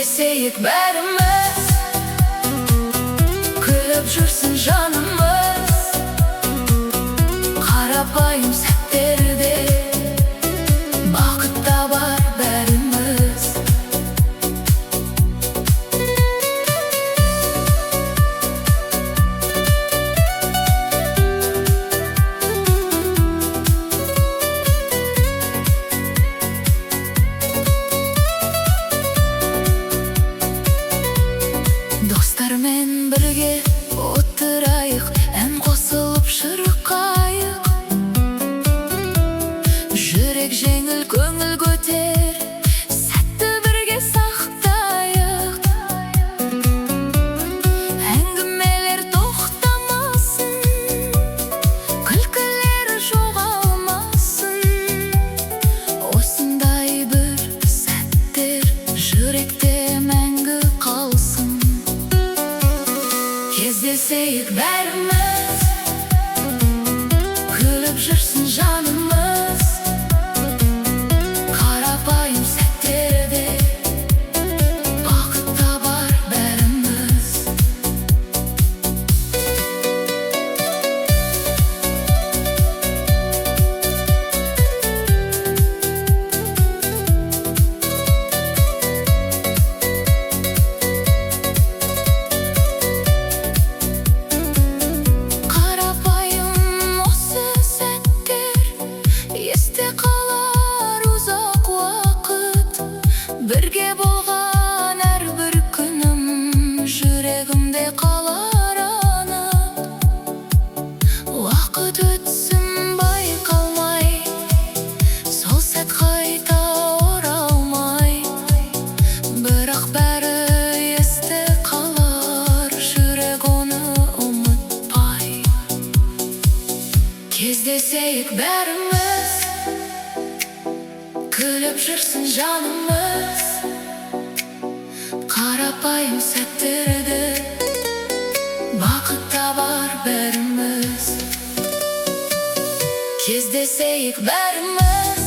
Кездесейік бәріміз, күліп жүрсін жанымыз. Қарапайым сәттерде бақыт табар бәріміз. Достармен бірге отырайық, ән қосылып шырқайық. Жүрек жеңіл, көңіл көтер, сәтті бірге сақтайық. Әңгімелер тоқтамасын, күлкілері жоғалмасын. Осындай бір сәттер жүректе мәңгі қалсын. Кездесейік бәріміз, күліп жүрсін жанымыз. Қарапайым сәттерде бақыт табар бәріміз. Бірге болған әрбір күнім жүрегімде қалар анық. Уақыт өтсін байқалмай, сол сәт қайта оралмай. Бірақ бәрі есте қалар, жүрек оны ұмытпай. Кездесейік бәріміз, күліп жүрсін жанымыз. Қарапайым сәттерде бақыт табар бәріміз. Кездесейік бәріміз.